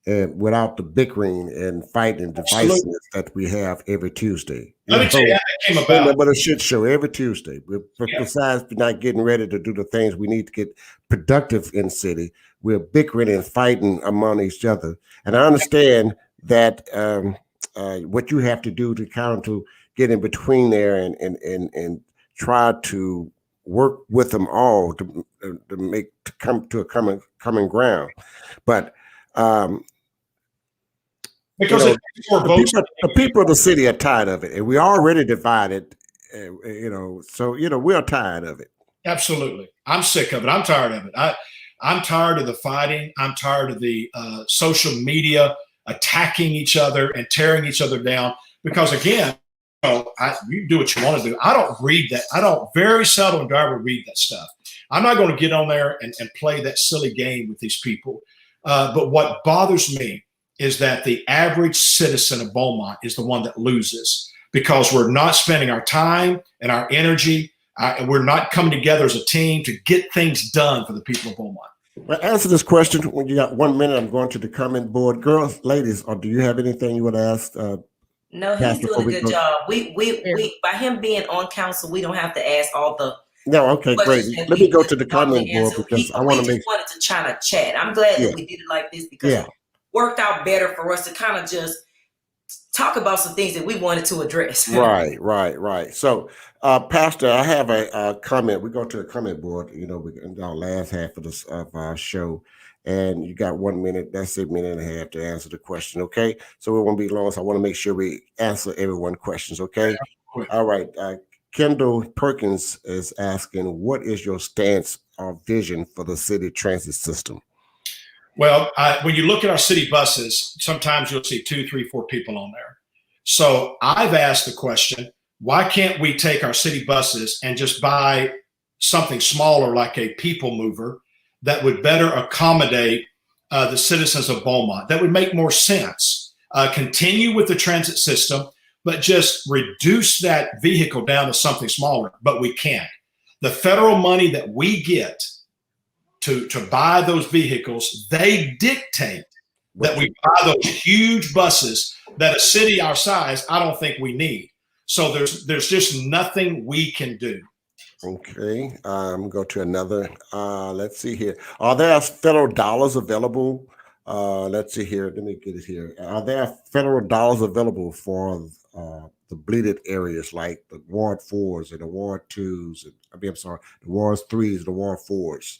without the bickering and fighting and divisiveness that we have every Tuesday. Let me tell you how that came about. But a shit show every Tuesday. Besides not getting ready to do the things we need to get productive in the city, we're bickering and fighting among each other. And I understand that what you have to do to kind of get in between there and try to work with them all to come to a common ground. But because the people of the city are tired of it, and we're already divided. So we are tired of it. Absolutely, I'm sick of it. I'm tired of it. I'm tired of the fighting. I'm tired of the social media attacking each other and tearing each other down. Because again, you do what you want to do. I don't read that. Very seldom do I ever read that stuff. I'm not going to get on there and play that silly game with these people. But what bothers me is that the average citizen of Beaumont is the one that loses, because we're not spending our time and our energy. We're not coming together as a team to get things done for the people of Beaumont. Well, answer this question when you got 1 minute. I'm going to the comment board. Girls, ladies, or do you have anything you want to ask? No, he's doing a good job. We by him being on council, we don't have to ask all the. No, okay, great. Let me go to the comment board because I want to make. Wanted to try to chat. I'm glad that we did it like this because it worked out better for us to kind of just talk about some things that we wanted to address. Right. So, Pastor, I have a comment. We go to the comment board. We in our last half of our show, and you got 1 minute. That's a minute and a half to answer the question. Okay, so it won't be long. So I want to make sure we answer everyone's questions. Okay. Yeah. All right. Kendall Perkins is asking, what is your stance or vision for the city transit system? Well, when you look at our city buses, sometimes you'll see 2, 3, 4 people on there. So I've asked the question, why can't we take our city buses and just buy something smaller like a people mover that would better accommodate the citizens of Beaumont? That would make more sense. Continue with the transit system, but just reduce that vehicle down to something smaller. But we can't. The federal money that we get to buy those vehicles, they dictate that we buy those huge buses that a city our size, I don't think we need. So there's just nothing we can do. Okay, I'm going to go to another. Let's see here. Are there federal dollars available Let's see here. Let me get it here. Are there federal dollars available for the bleeded areas like the Ward 4s and the Ward 2s? I'm sorry, the Ward 3s, the Ward 4s.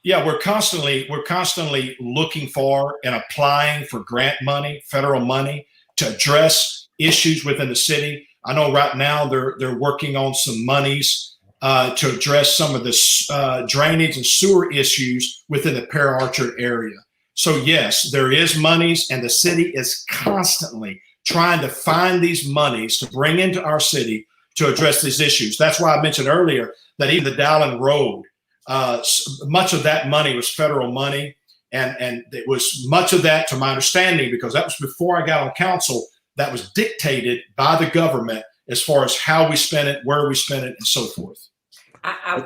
Yeah, we're constantly looking for and applying for grant money, federal money, to address issues within the city. I know right now they're working on some monies to address some of the drainage and sewer issues within the Pear Orchard area. So yes, there is monies, and the city is constantly trying to find these monies to bring into our city to address these issues. That's why I mentioned earlier that even the Dowling Road, much of that money was federal money, and it was much of that, to my understanding, because that was before I got on council, that was dictated by the government as far as how we spent it, where we spent it, and so forth.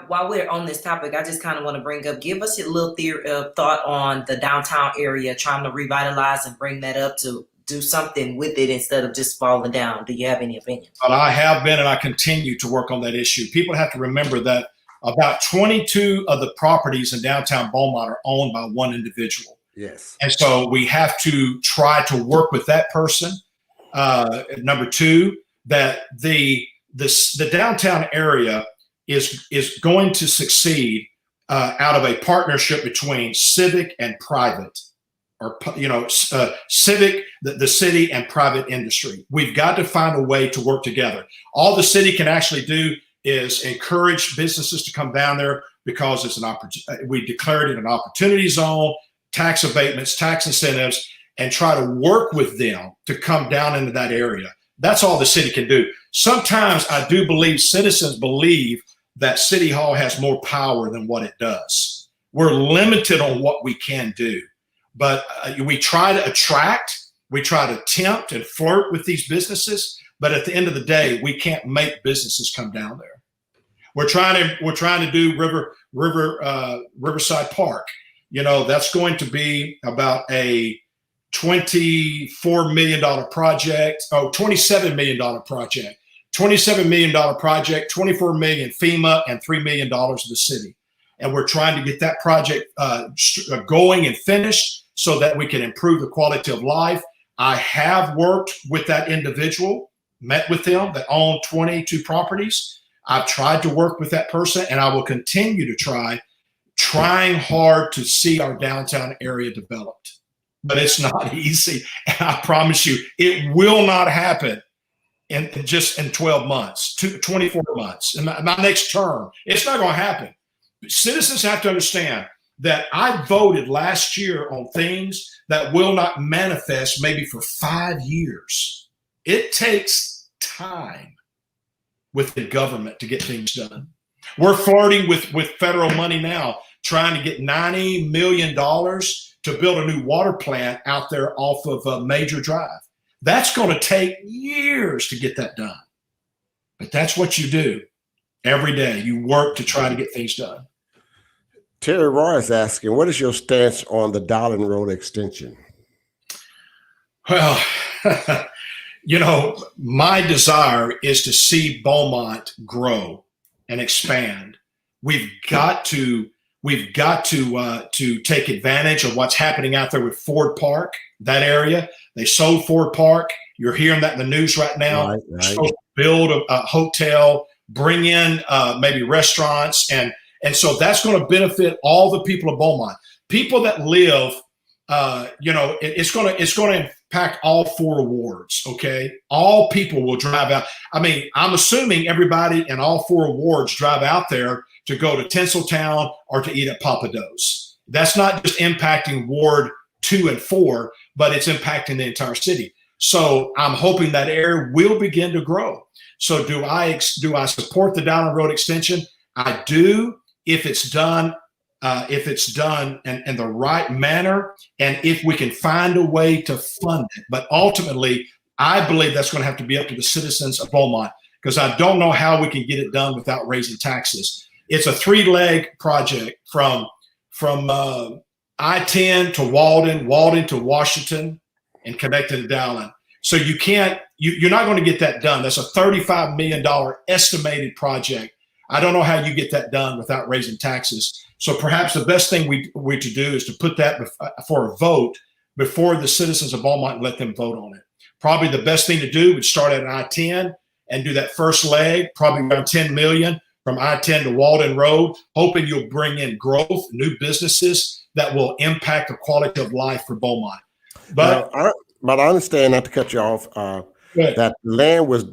While we're on this topic, I just kind of want to bring up, give us a little thought on the downtown area, trying to revitalize and bring that up to do something with it instead of just falling down. Do you have any opinion? But I have been, and I continue to work on that issue. People have to remember that about 22 of the properties in downtown Beaumont are owned by one individual. Yes. And so we have to try to work with that person. Number two, that the downtown area is going to succeed out of a partnership between civic and private, or civic, the city, and private industry. We've got to find a way to work together. All the city can actually do is encourage businesses to come down there, because it's an opportunity. We declared it an opportunity zone, tax abatements, tax incentives, and try to work with them to come down into that area. That's all the city can do. Sometimes I do believe citizens believe that City Hall has more power than what it does. We're limited on what we can do, but we try to attract, we try to tempt and flirt with these businesses, but at the end of the day, we can't make businesses come down there. We're trying to do Riverside Park. That's going to be about a $24 million project. Oh, $27 million project. $27 million project, $24 million FEMA, and $3 million of the city. And we're trying to get that project going and finished so that we can improve the quality of life. I have worked with that individual, met with them, that own 22 properties. I've tried to work with that person, and I will continue to trying hard to see our downtown area developed. But it's not easy. And I promise you, it will not happen in 12 months, 24 months, in my next term. It's not going to happen. Citizens have to understand that I voted last year on things that will not manifest maybe for 5 years. It takes time with the government to get things done. We're flirting with federal money now, trying to get $90 million to build a new water plant out there off of Major Drive. That's going to take years to get that done. But that's what you do every day. You work to try to get things done. Terry Roy is asking, what is your stance on the Dowling Road extension? Well, my desire is to see Beaumont grow and expand. We've got to take advantage of what's happening out there with Ford Park, that area. They sold Ford Park. You're hearing that in the news right now. Right. They're supposed to build a hotel, bring in maybe restaurants, and so that's going to benefit all the people of Beaumont. People that live, it's going to impact all 4 wards. Okay, all people will drive out. I mean, I'm assuming everybody in all 4 wards drive out there to go to Tinseltown or to eat at Papa Do's. That's not just impacting Ward 2 and 4, but it's impacting the entire city. So I'm hoping that area will begin to grow. So do I support the Dowling Road extension? I do, if it's done in the right manner, and if we can find a way to fund it. But ultimately, I believe that's going to have to be up to the citizens of Beaumont, because I don't know how we can get it done without raising taxes. It's a 3-leg project from I-10 to Walden to Washington, and connected to Dowling. So you're not going to get that done. That's a $35 million estimated project. I don't know how you get that done without raising taxes. So perhaps the best thing we to do is to put that for a vote before the citizens of Beaumont and let them vote on it. Probably the best thing to do would start at I-10 and do that first leg, probably around 10 million from I-10 to Walden Road, hoping you'll bring in growth, new businesses that will impact the quality of life for Beaumont. But I understand, not to cut you off, that land was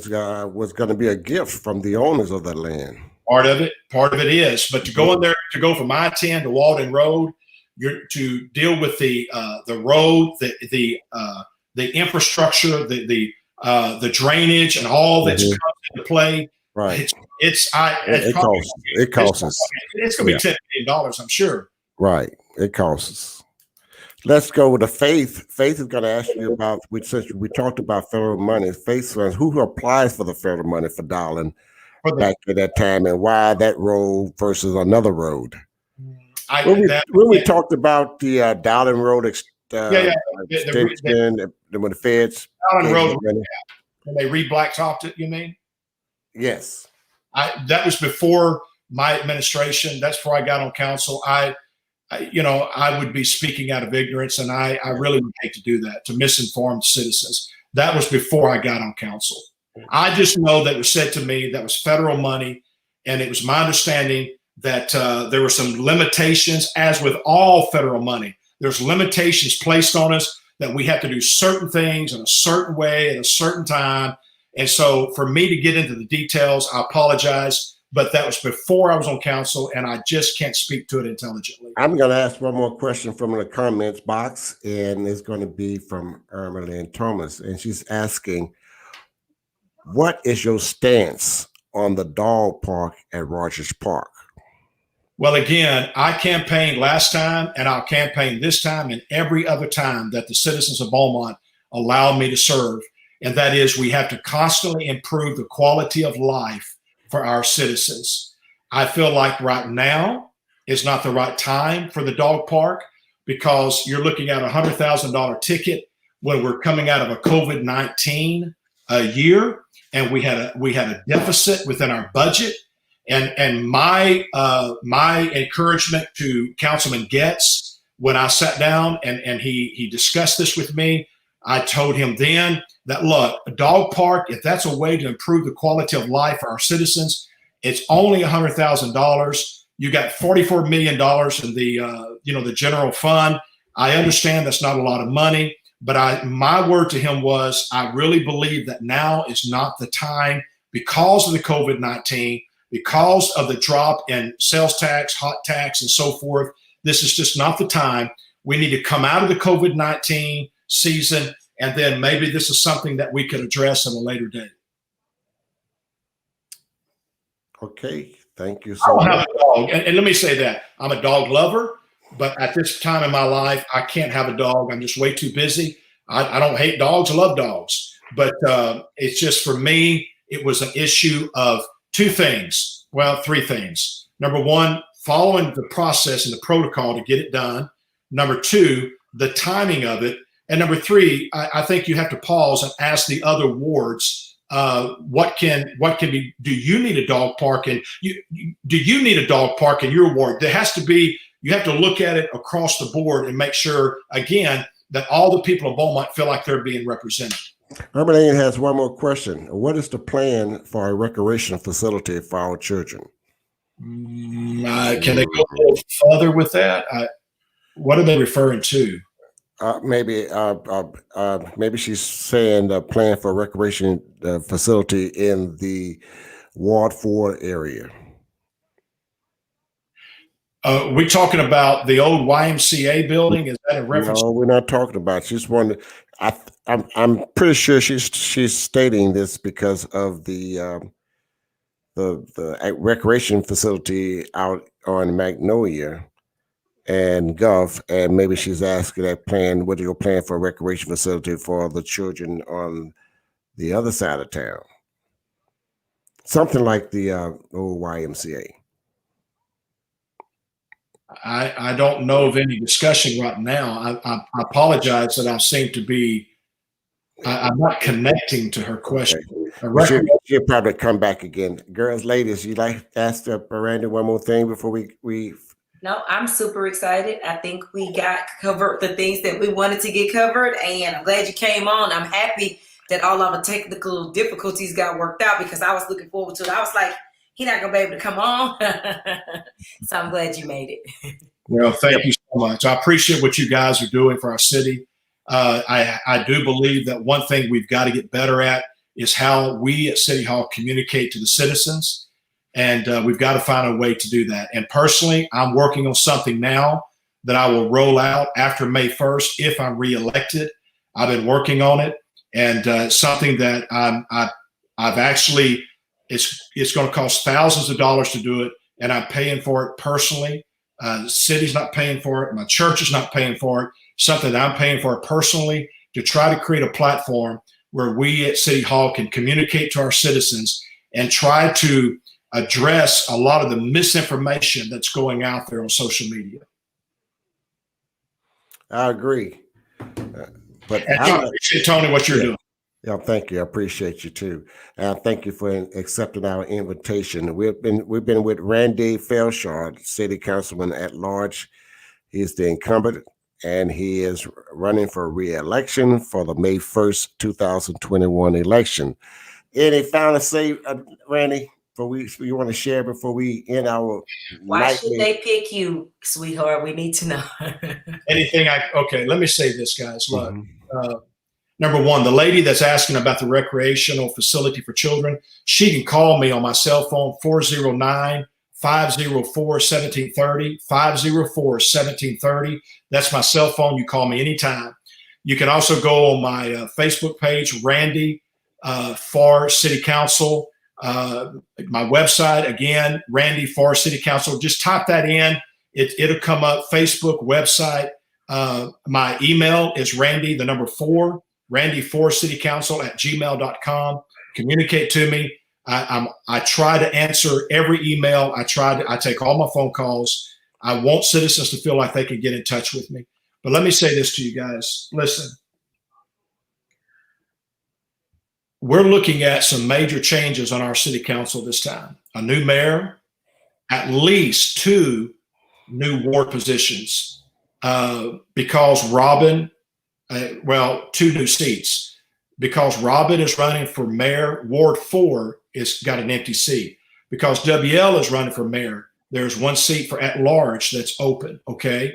going to be a gift from the owners of that land. Part of it is, but to go in there, to go from I-10 to Walden Road, you're to deal with the road, the infrastructure, the drainage, and all that's comes into play. Right. It costs us. It's going to be $10 million, I'm sure. Right. It costs us. Let's go with the Faith. Faith is going to ask you about, since we talked about federal money, Faith says who applies for the federal money for Darling back at that time, and why that road versus another road. When we talked about the Darling Road extension, when the feds Darling Road, when they re-blacktopped it, you mean? Yes. That was before my administration. That's before I got on council. I would be speaking out of ignorance, and I really would hate to do that, to misinform citizens. That was before I got on council. I just know that it was said to me that was federal money, and it was my understanding that there were some limitations, as with all federal money. There's limitations placed on us that we have to do certain things in a certain way at a certain time. And so for me to get into the details, I apologize, but that was before I was on council, and I just can't speak to it intelligently. I'm going to ask one more question from the comments box, and it's going to be from Irma Lynn Thomas, and she's asking, what is your stance on the dog park at Rogers Park? Well, again, I campaigned last time, and I'll campaign this time and every other time that the citizens of Beaumont allow me to serve. And that is, we have to constantly improve the quality of life for our citizens. I feel like right now is not the right time for the dog park, because you're looking at a $100,000 ticket when we're coming out of a COVID-19 year, and we had a deficit within our budget. And my encouragement to Councilman Getz, when I sat down and he discussed this with me, I told him then that, look, a dog park, if that's a way to improve the quality of life for our citizens, it's only $100,000. You got $44 million in the general fund. I understand that's not a lot of money, but my word to him was, I really believe that now is not the time, because of the COVID-19, because of the drop in sales tax, hot tax, and so forth. This is just not the time. We need to come out of the COVID-19 season, and then maybe this is something that we could address at a later date. Okay, thank you so much. I don't have a dog, and let me say that I'm a dog lover, but at this time in my life, I can't have a dog. I'm just way too busy. I don't hate dogs, I love dogs, but it's just, for me, it was an issue of three things. Number one, following the process and the protocol to get it done. Number two, the timing of it. And number three, I think you have to pause and ask the other wards, what can be, do you need a dog park? And do you need a dog park in your ward? There has to be, you have to look at it across the board and make sure, again, that all the people of Beaumont feel like they're being represented. Irma Lynn has one more question. What is the plan for a recreation facility for our children? Can they go a little further with that? What are they referring to? Maybe she's saying the plan for a recreation facility in the Ward 4 area. We're talking about the old YMCA building. Is that a reference? No, we're not talking about. She's wondering. I'm pretty sure she's stating this because of the recreation facility out on Magnolia and Gulf, and maybe she's asking that plan. What is your plan for a recreation facility for the children on the other side of town? Something like the old YMCA. I don't know of any discussion right now. I apologize that I seem to be, I'm not connecting to her question. Okay. She'll probably come back again. Girls, ladies, you like to ask Miranda one more thing before we No, I'm super excited. I think we got covered the things that we wanted to get covered, and I'm glad you came on. I'm happy that all of the technical difficulties got worked out because I was looking forward to it. I was like, he's not going to be able to come on. So I'm glad you made it. Well, thank you so much. I appreciate what you guys are doing for our city. I do believe that one thing we've got to get better at is how we at City Hall communicate to the citizens. And we've got to find a way to do that. And personally, I'm working on something now that I will roll out after May 1st if I'm reelected. I've been working on it, and something that I've actually, it's going to cost thousands of dollars to do it, and I'm paying for it personally. The city's not paying for it. My church is not paying for it. Something that I'm paying for personally to try to create a platform where we at City Hall can communicate to our citizens and try to address a lot of the misinformation that's going out there on social media. I agree. But I appreciate, Tony, what you're doing. Yeah, thank you. I appreciate you too. And thank you for accepting our invitation. We've been with Randy Feldschau, City Councilman at Large. He's the incumbent, and he is running for re-election for the May 1st, 2021 election. Any final say, Randy? You want to share before we end our Why should they pick you, sweetheart? We need to know. Okay, let me say this, guys. Look, number one, the lady that's asking about the recreational facility for children, she can call me on my cell phone, 409-504-1730, 504-1730. That's my cell phone. You call me anytime. You can also go on my Facebook page, Randy for City Council. My website, again, Randy for City Council. Just type that in. It'll come up. Facebook, website. My email is Randy, the number 4, randy4citycouncil@gmail.com. Communicate to me. I try to answer every email. I take all my phone calls. I want citizens to feel like they can get in touch with me. But let me say this to you guys. Listen. We're looking at some major changes on our city council this time. A new mayor, at least 2 new ward positions, because Robin, 2 new seats. Because Robin is running for mayor, Ward 4 is got an empty seat. Because WL is running for mayor, there's 1 seat for at large that's open, okay?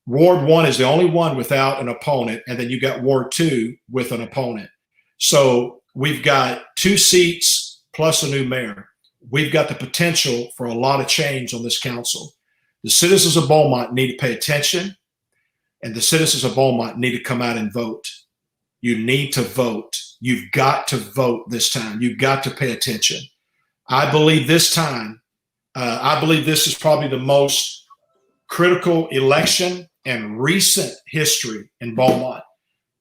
Ward 1 is the only one without an opponent, and then you got Ward 2 with an opponent. So we've got 2 seats plus a new mayor. We've got the potential for a lot of change on this council. The citizens of Beaumont need to pay attention, and the citizens of Beaumont need to come out and vote. You need to vote. You've got to vote this time. You've got to pay attention. I believe this time, this is probably the most critical election in recent history in Beaumont.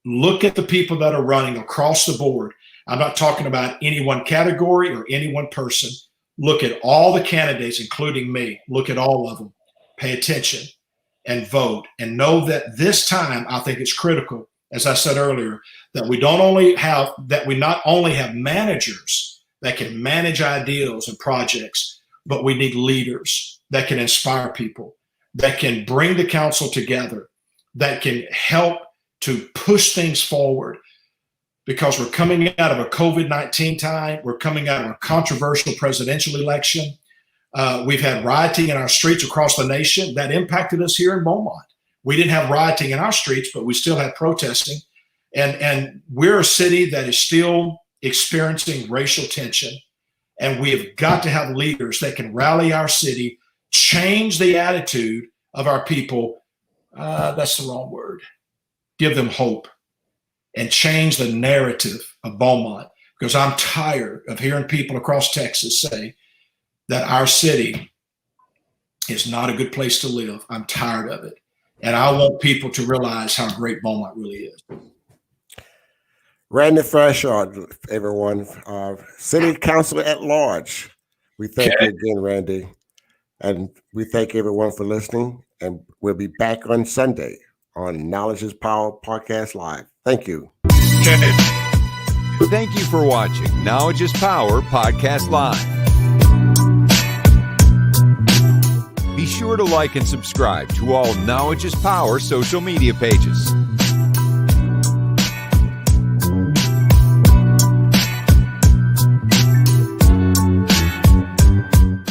Look at the people that are running across the board. I'm not talking about any one category or any one person. Look at all the candidates, including me. Look at all of them. Pay attention and vote. And know that this time, I think it's critical, as I said earlier, that we not only have managers that can manage ideals and projects, but we need leaders that can inspire people, that can bring the council together, that can help to push things forward. Because we're coming out of a COVID-19 time. We're coming out of a controversial presidential election. We've had rioting in our streets across the nation that impacted us here in Beaumont. We didn't have rioting in our streets, but we still had protesting. And we're a city that is still experiencing racial tension. And we have got to have leaders that can rally our city, change the attitude of our people. That's the wrong word. Give them hope. And change the narrative of Beaumont, because I'm tired of hearing people across Texas say that our city is not a good place to live. I'm tired of it. And I want people to realize how great Beaumont really is. Randy Feldschau, everyone, City Council at Large. We thank you again, Randy. And we thank everyone for listening. And we'll be back on Sunday on Knowledge is Power Podcast Live. Thank you. Okay. Thank you for watching Knowledge is Power Podcast Live. Be sure to like and subscribe to all Knowledge is Power social media pages.